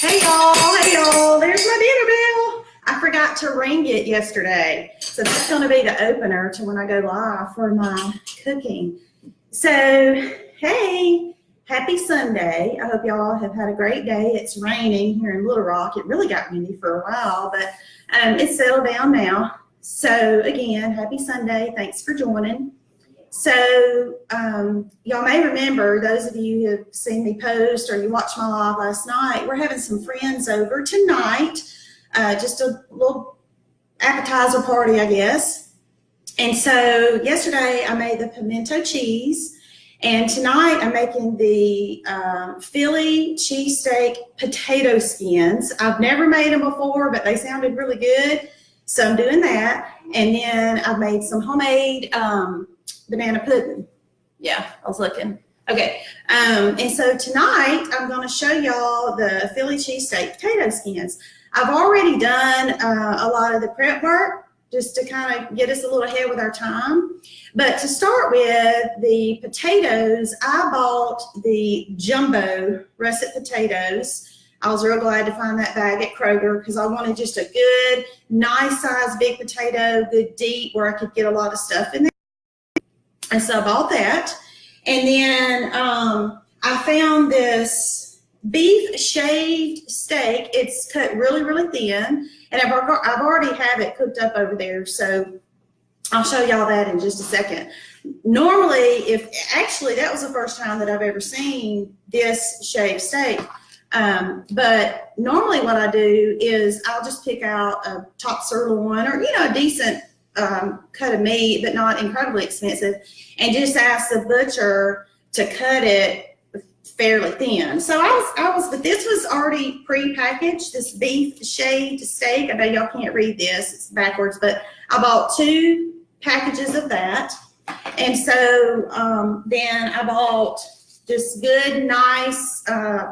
Hey y'all, there's my dinner bell. I forgot to ring it yesterday. So that's gonna be the opener to when I go live for my cooking. So, hey, happy Sunday. I hope y'all have had a great day. It's raining here in Little Rock. It really got windy for a while, but it's settled down now. So again, happy Sunday. Thanks for joining. So y'all may remember, those of you who have seen me post or you watched my live last night, we're having some friends over tonight, just a little appetizer party, I guess. And so yesterday I made the pimento cheese, and tonight I'm making the Philly cheesesteak potato skins. I've never made them before, but they sounded really good, so I'm doing that. And then I've made some homemade banana pudding. Yeah, I was looking. Okay, and so tonight I'm going to show y'all the Philly cheesesteak potato skins. I've already done a lot of the prep work just to kind of get us a little ahead with our time. But to start with, the potatoes, I bought the jumbo russet potatoes. I was real glad to find that bag at Kroger because I wanted just a good, nice size big potato, good deep, where I could get a lot of stuff in there. And so I bought that. And then I found this beef shaved steak. It's cut really, really thin. And I've already have it cooked up over there. So I'll show y'all that in just a second. Normally, actually that was the first time that I've ever seen this shaved steak. But normally what I do is I'll just pick out a top sirloin or, a decent cut of meat, but not incredibly expensive, and just ask the butcher to cut it fairly thin. So but this was already pre-packaged, this beef shaved steak. I know y'all can't read this, it's backwards, but I bought 2 packages of that. And so then I bought this good, nice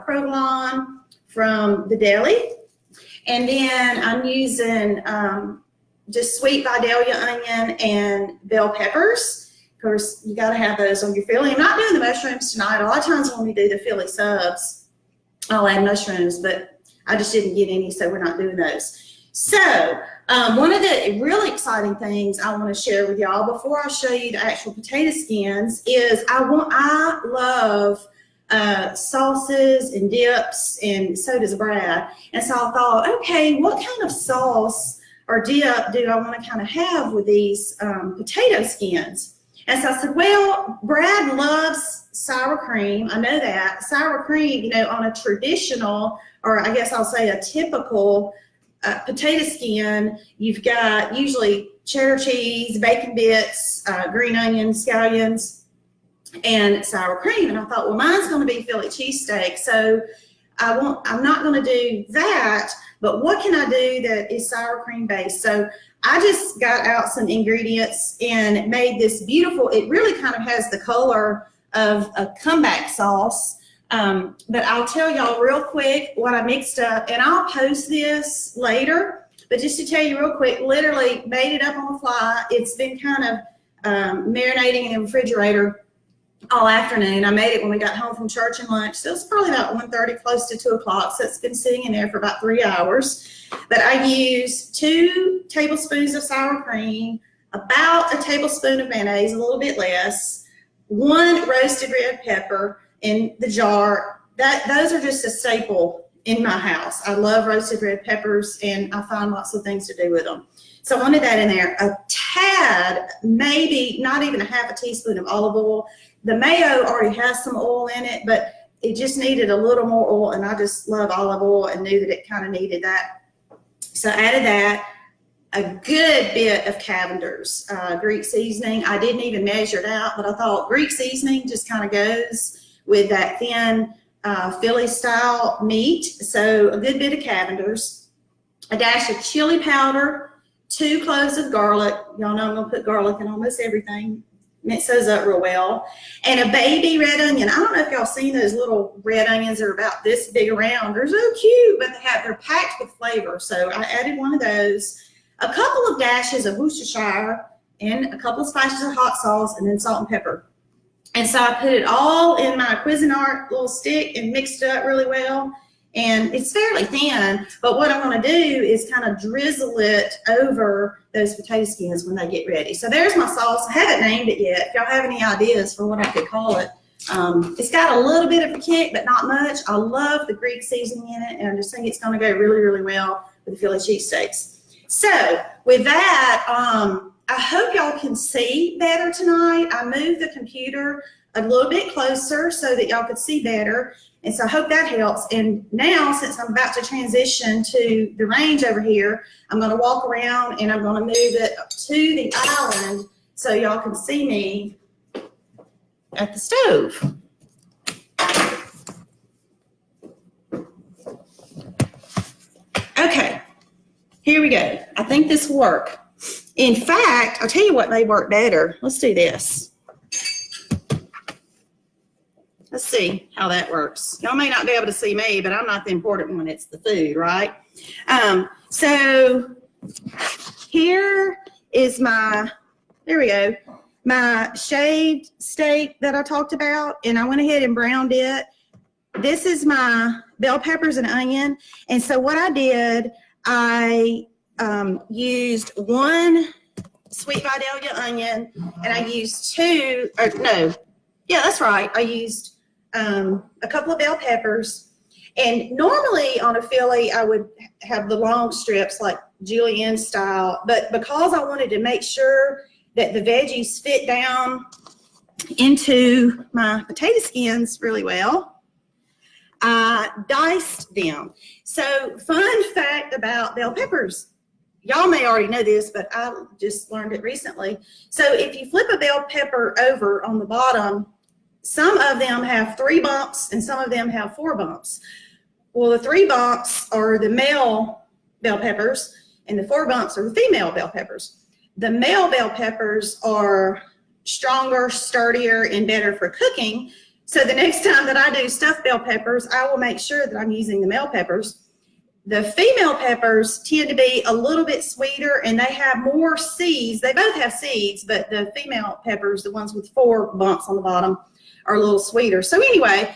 provolone from the deli. And then I'm using just sweet Vidalia onion and bell peppers. Of course, you got to have those on your Philly. I'm not doing the mushrooms tonight. A lot of times when we do the Philly subs, I'll add mushrooms, but I just didn't get any, so we're not doing those. So one of the really exciting things I want to share with y'all before I show you the actual potato skins is I love sauces and dips, and so does Brad. And so I thought, okay, what kind of sauce or dip do I want to kind of have with these potato skins? And so I said, well, Brad loves sour cream. I know that. Sour cream, on a traditional, or I guess I'll say a typical potato skin, you've got usually cheddar cheese, bacon bits, green onions, scallions, and sour cream. And I thought, well, mine's going to be Philly cheesesteak, so I'm not going to do that, but what can I do that is sour cream based? So I just got out some ingredients and made this beautiful, it really kind of has the color of a comeback sauce. But I'll tell y'all real quick what I mixed up, and I'll post this later, but just to tell you real quick, literally made it up on the fly. It's been kind of marinating in the refrigerator all afternoon. I made it when we got home from church and lunch, so it's probably about 1:30, close to 2 o'clock, so it's been sitting in there for about 3 hours. But I used 2 tablespoons of sour cream, about a tablespoon of mayonnaise, a little bit less, 1 roasted red pepper in the jar. Those are just a staple in my house. I love roasted red peppers, and I find lots of things to do with them. So I wanted that in there. A tad, maybe not even a half a teaspoon of olive oil. The mayo already has some oil in it, but it just needed a little more oil, and I just love olive oil and knew that it kind of needed that. So I added that, a good bit of Cavender's Greek seasoning. I didn't even measure it out, but I thought Greek seasoning just kind of goes with that thin Philly style meat. So a good bit of Cavender's, a dash of chili powder, 2 cloves of garlic. Y'all know I'm gonna put garlic in almost everything. Mix those up real well. And a baby red onion. I don't know if y'all seen those little red onions that are about this big around. They're so cute, but they're packed with flavor. So I added 1 of those. A couple of dashes of Worcestershire and a couple of splashes of hot sauce, and then salt and pepper. And so I put it all in my Cuisinart little stick and mixed it up really well. And it's fairly thin, but what I'm gonna do is kind of drizzle it over those potato skins when they get ready. So there's my sauce. I haven't named it yet. If y'all have any ideas for what I could call it. It's got a little bit of a kick, but not much. I love the Greek seasoning in it, and I just think it's gonna go really, really well with the Philly cheesesteaks. So with that, I hope y'all can see better tonight. I moved the computer a little bit closer so that y'all could see better. And so I hope that helps. And now, since I'm about to transition to the range over here, I'm going to walk around and I'm going to move it to the island so y'all can see me at the stove. Okay, here we go. I think this will work. In fact, I'll tell you what may work better. Let's do this. Let's see how that works. Y'all may not be able to see me, but I'm not the important one. It's the food, right? So here is my, there we go, my shaved steak that I talked about, and I went ahead and browned it. This is my bell peppers and onion. And so what I did, I used one sweet Vidalia onion, and I used two, or no, yeah, that's right. I used a couple of bell peppers, and normally on a Philly I would have the long strips like julienne style, but because I wanted to make sure that the veggies fit down into my potato skins really well, I diced them. So fun fact about bell peppers, y'all may already know this, but I just learned it recently. So if you flip a bell pepper over on the bottom, some of them have 3 bumps and some of them have 4 bumps. Well, the 3 bumps are the male bell peppers and the 4 bumps are the female bell peppers. The male bell peppers are stronger, sturdier, and better for cooking. So the next time that I do stuffed bell peppers, I will make sure that I'm using the male peppers. The female peppers tend to be a little bit sweeter and they have more seeds. They both have seeds, but the female peppers, the ones with 4 bumps on the bottom, are a little sweeter. So anyway,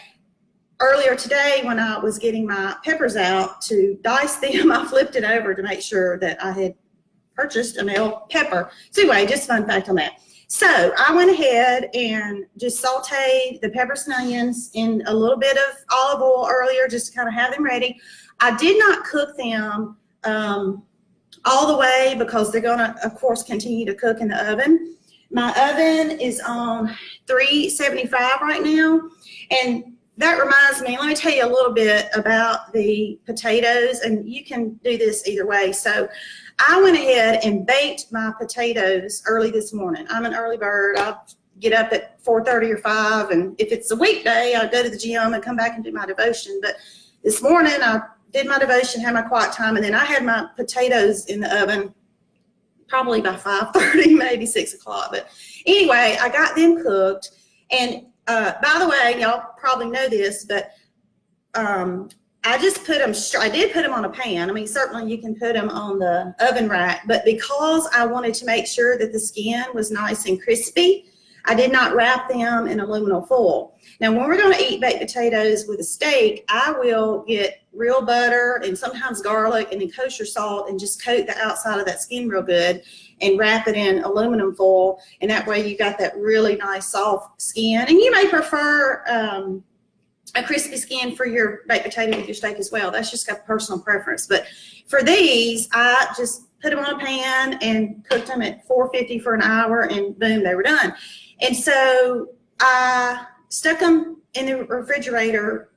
earlier today when I was getting my peppers out to dice them, I flipped it over to make sure that I had purchased a male pepper. So anyway, just a fun fact on that. So I went ahead and just sauteed the peppers and onions in a little bit of olive oil earlier just to kind of have them ready. I did not cook them all the way because they're gonna, of course, continue to cook in the oven. My oven is on 375 right now, and that reminds me, let me tell you a little bit about the potatoes, and you can do this either way. So I went ahead and baked my potatoes early this morning. I'm an early bird. I get up at 4:30 or 5, and if it's a weekday, I go to the gym and come back and do my devotion. But this morning, I did my devotion, had my quiet time, and then I had my potatoes in the oven probably by 5:30, maybe 6 o'clock. But anyway, I got them cooked. And by the way, y'all probably know this, but I just put them, I did put them on a pan. I mean, certainly you can put them on the oven rack, but because I wanted to make sure that the skin was nice and crispy, I did not wrap them in aluminum foil. Now, when we're going to eat baked potatoes with a steak, I will get real butter and sometimes garlic and then kosher salt and just coat the outside of that skin real good and wrap it in aluminum foil. And that way you got that really nice soft skin. And you may prefer a crispy skin for your baked potato with your steak as well. That's just got personal preference. But for these, I just put them on a pan and cooked them at 450 for an hour, and boom, they were done. And so I stuck them in the refrigerator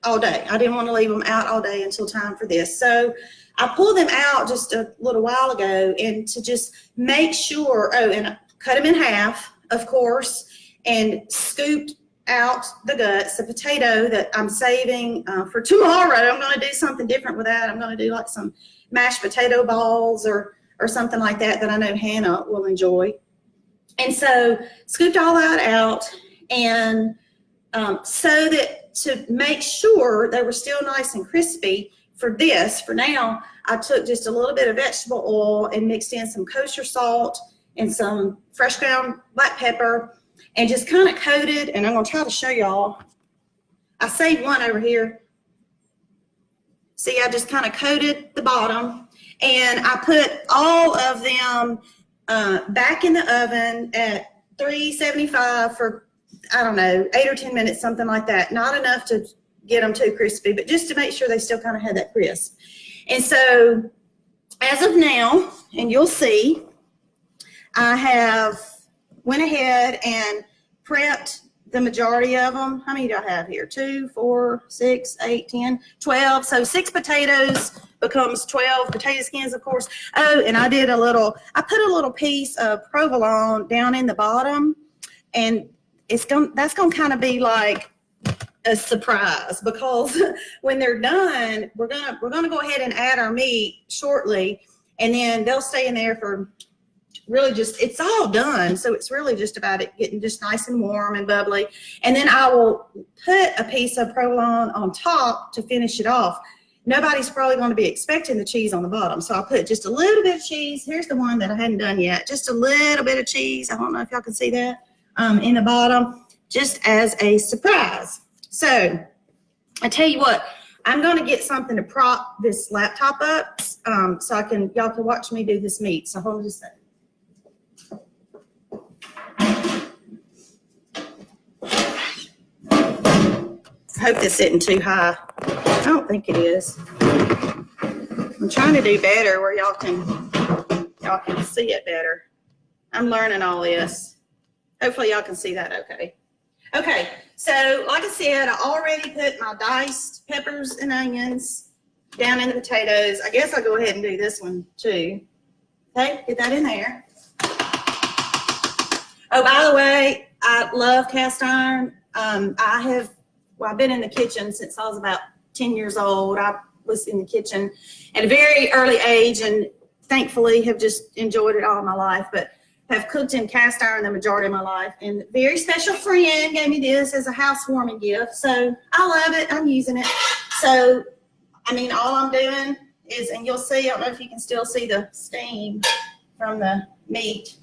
all day. I didn't want to leave them out all day until time for this. So I pulled them out just a little while ago, and to just make sure, oh, and I cut them in half, of course, and scooped out the guts, the potato that I'm saving for tomorrow. I'm going to do something different with that. I'm going to do like some mashed potato balls or something like that I know Hannah will enjoy. And so scooped all that out, and so that to make sure they were still nice and crispy for this, for now, I took just a little bit of vegetable oil and mixed in some kosher salt and some fresh ground black pepper and just kind of coated, and I'm going to try to show y'all. I saved one over here. See, I just kind of coated the bottom, and I put all of them back in the oven at 375 for, I don't know, 8 or 10 minutes, something like that. Not enough to get them too crispy, but just to make sure they still kind of had that crisp. And so as of now, and you'll see, I have went ahead and prepped the majority of them. How many do I have here? 2, 4, 6, 8, 10, 12. So 6 potatoes becomes 12 potato skins, of course. Oh, and I put a little piece of provolone down in the bottom, and that's gonna kind of be like a surprise, because when they're done, we're gonna go ahead and add our meat shortly, and then they'll stay in there for really it's all done. So it's really just about it getting just nice and warm and bubbly. And then I will put a piece of provolone on top to finish it off. Nobody's probably going to be expecting the cheese on the bottom. So I'll put just a little bit of cheese. Here's the one that I hadn't done yet. Just a little bit of cheese. I don't know if y'all can see that in the bottom, just as a surprise. So I tell you what, I'm going to get something to prop this laptop up so y'all can watch me do this meat. So hold on just a second. I hope this isn't too high. I don't think it is. I'm trying to do better where y'all can see it better. I'm learning all this. Hopefully y'all can see that okay. Okay, so like I said, I already put my diced peppers and onions down in the potatoes. I guess I'll go ahead and do this one too. Okay, get that in there. Oh, by the way, I love cast iron. I've been in the kitchen since I was about 10 years old. I was in the kitchen at a very early age, and thankfully have just enjoyed it all my life, but have cooked in cast iron the majority of my life. And a very special friend gave me this as a housewarming gift. So I love it. I'm using it. So, I mean, all I'm doing is, and you'll see, I don't know if you can still see the steam from the meat.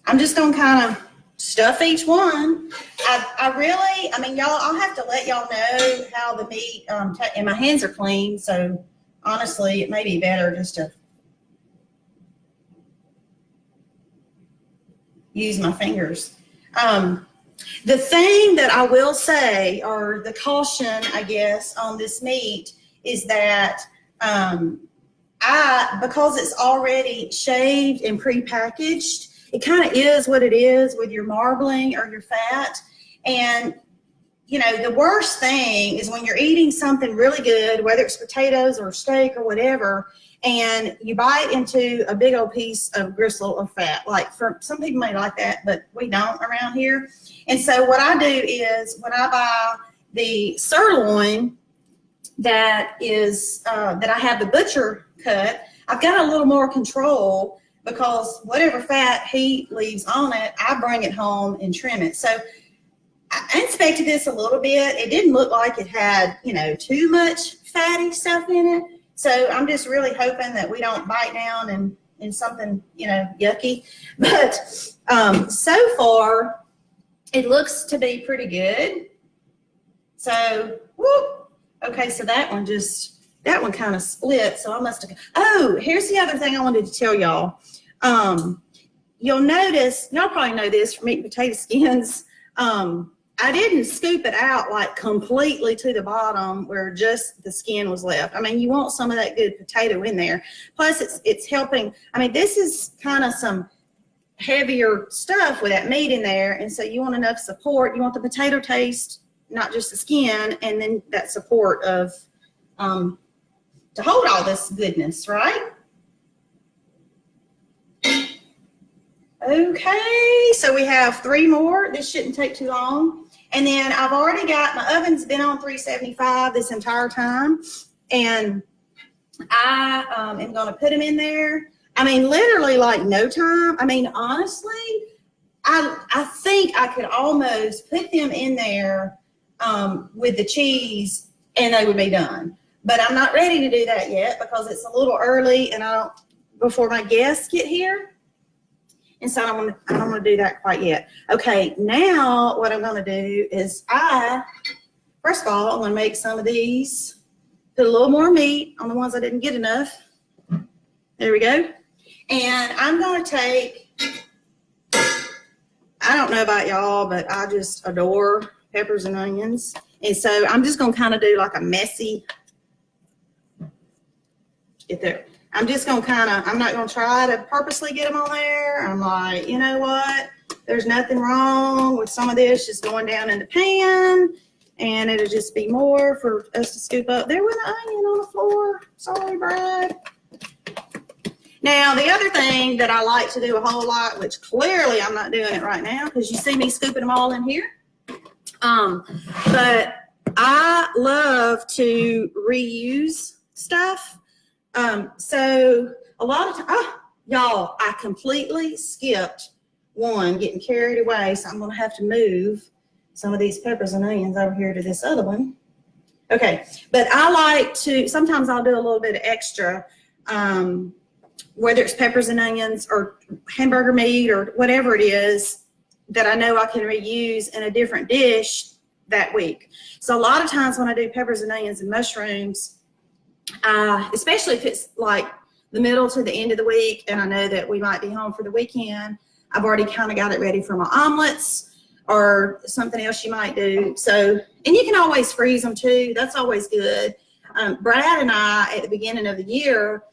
I'm just going to kind of stuff each one. I mean, y'all, I'll have to let y'all know how the meat, and my hands are clean, so honestly, it may be better just to use my fingers. The thing that I will say, or the caution, I guess, on this meat is that because it's already shaved and pre-packaged, it kind of is what it is with your marbling or your fat. And, you know, the worst thing is when you're eating something really good, whether it's potatoes or steak or whatever, and you bite into a big old piece of gristle or fat. Like, for some people may like that, but we don't around here. And so what I do is, when I buy the sirloin that is that I have the butcher cut, I've got a little more control, because whatever fat he leaves on it, I bring it home and trim it. So I inspected this a little bit. It didn't look like it had, you know, too much fatty stuff in it. So I'm just really hoping that we don't bite down in something, you know, yucky. But so far, it looks to be pretty good. So, whoop. Okay, so that one kind of split. So I must have, oh, here's the other thing I wanted to tell y'all. You'll notice, y'all probably know this from eating potato skins, I didn't scoop it out like completely to the bottom where just the skin was left. I mean, you want some of that good potato in there. Plus, it's helping. I mean, this is kind of some heavier stuff with that meat in there, and so you want enough support. You want the potato taste, not just the skin, and then that support of to hold all this goodness, right? Okay, so we have 3 more. This shouldn't take too long. And then I've already got, my oven's been on 375 this entire time. And I am going to put them in there. I mean, literally like no time. I mean, honestly, I think I could almost put them in there with the cheese and they would be done. But I'm not ready to do that yet because it's a little early and before my guests get here. And so I don't want to do that quite yet. Okay, now what I'm going to do is First of all, I'm gonna make some of these. Put a little more meat on the ones I didn't get enough. There we go. And I'm gonna take, I don't know about y'all, but I just adore peppers and onions. And so I'm just gonna kind of do like a messy, get there. I'm just gonna kind of, I'm not gonna try to purposely get them on there. I'm like, you know what? There's nothing wrong with some of this just going down in the pan, and it'll just be more for us to scoop up. There went an onion on the floor. Sorry, Brad. Now, the other thing that I like to do a whole lot, which clearly I'm not doing it right now because you see me scooping them all in here, but I love to reuse stuff. So a lot of times, y'all, I completely skipped one, getting carried away, so I'm going to have to move some of these peppers and onions over here to this other one. Okay, but I like to, sometimes I'll do a little bit of extra, whether it's peppers and onions or hamburger meat or whatever it is that I know I can reuse in a different dish that week. So a lot of times when I do peppers and onions and mushrooms, especially if it's like the middle to the end of the week and I know that we might be home for the weekend, I've already kind of got it ready for my omelets or something else you might do. So, and you can always freeze them too. That's always good. Brad and I, at the beginning of the year,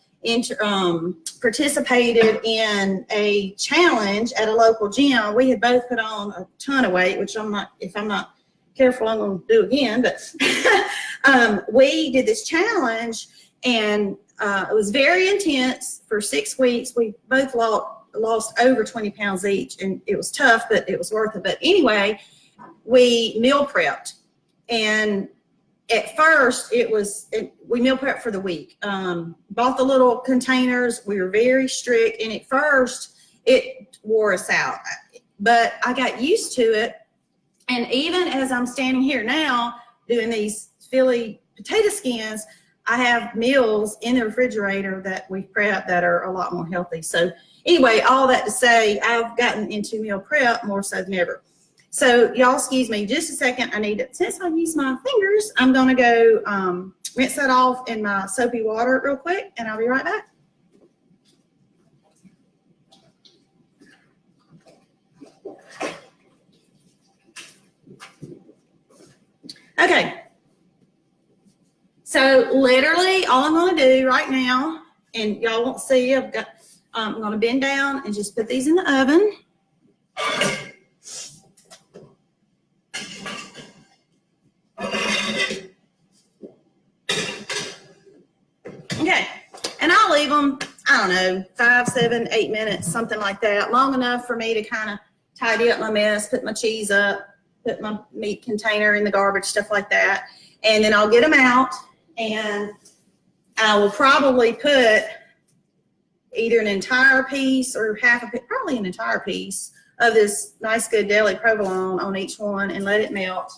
participated in a challenge at a local gym. We had both put on a ton of weight, which I'm not, if I'm not careful, I'm going to do again. But we did this challenge, and it was very intense for 6 weeks. We both lost over 20 pounds each, and it was tough, but it was worth it. But anyway, we meal prepped, and at first we meal prepped for the week. Bought the little containers. We were very strict, and at first it wore us out, but I got used to it. And even as I'm standing here now doing these Philly potato skins, I have meals in the refrigerator that we've prepped that are a lot more healthy. So anyway, all that to say, I've gotten into meal prep more so than ever. So y'all excuse me just a second. I need to, since I use my fingers, I'm gonna go rinse that off in my soapy water real quick, and I'll be right back. Okay. So literally all I'm gonna do right now, and y'all won't see, I've got, I'm gonna bend down and just put these in the oven. Okay, and I'll leave them, I don't know, 5, 7, 8 minutes, something like that, long enough for me to kind of tidy up my mess, put my cheese up, put my meat container in the garbage, stuff like that. And then I'll get them out, and I will probably put either an entire piece or half a piece, probably an entire piece of this nice good deli provolone on each one and let it melt.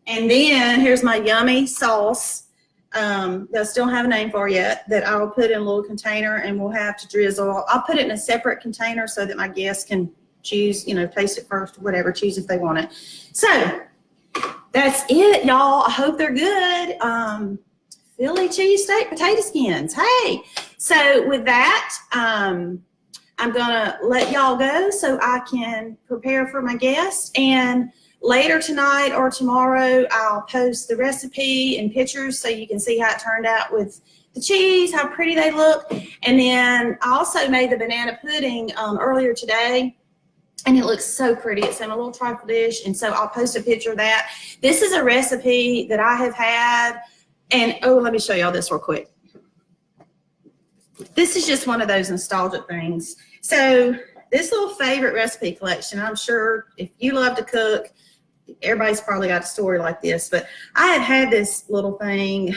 And then here's my yummy sauce that I still don't have a name for yet, that I will put in a little container, and we'll have to drizzle. I'll put it in a separate container so that my guests can choose, you know, taste it first, whatever, choose if they want it. So that's it, y'all. I hope they're good. Philly cheesesteak potato skins. Hey, so with that, I'm gonna let y'all go so I can prepare for my guests, and later tonight or tomorrow I'll post the recipe and pictures so you can see how it turned out with the cheese, how pretty they look. And then I also made the banana pudding earlier today, and it looks so pretty. It's in a little trifle dish, and so I'll post a picture of that. This is a recipe that I have had, and oh, let me show y'all this real quick. This is just one of those nostalgic things. So this little favorite recipe collection, I'm sure if you love to cook, everybody's probably got a story like this, but I have had this little thing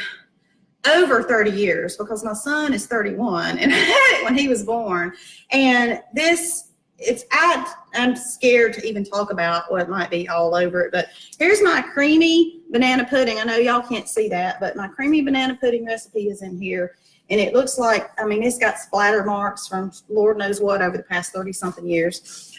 over 30 years because my son is 31, and I had it when he was born. And this, I'm scared to even talk about what might be all over it, but here's my creamy banana pudding. I know y'all can't see that, but my creamy banana pudding recipe is in here, and it looks like, I mean, it's got splatter marks from Lord knows what over the past 30 something years.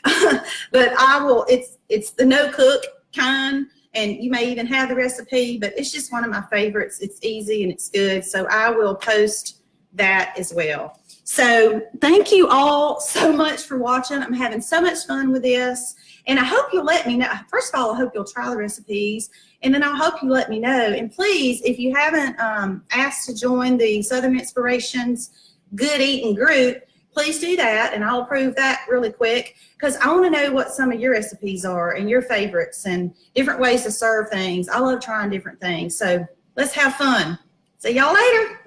But I will, it's the no cook kind, and you may even have the recipe, but it's just one of my favorites. It's easy and it's good, so I will post that as well. So thank you all so much for watching. I'm having so much fun with this, and I hope you'll let me know. First of all, I hope you'll try the recipes, and then I hope you let me know. And please, if you haven't asked to join the Southern Inspirations Good Eating group, please do that, and I'll approve that really quick, because I want to know what some of your recipes are and your favorites and different ways to serve things. I love trying different things, so let's have fun. See y'all later.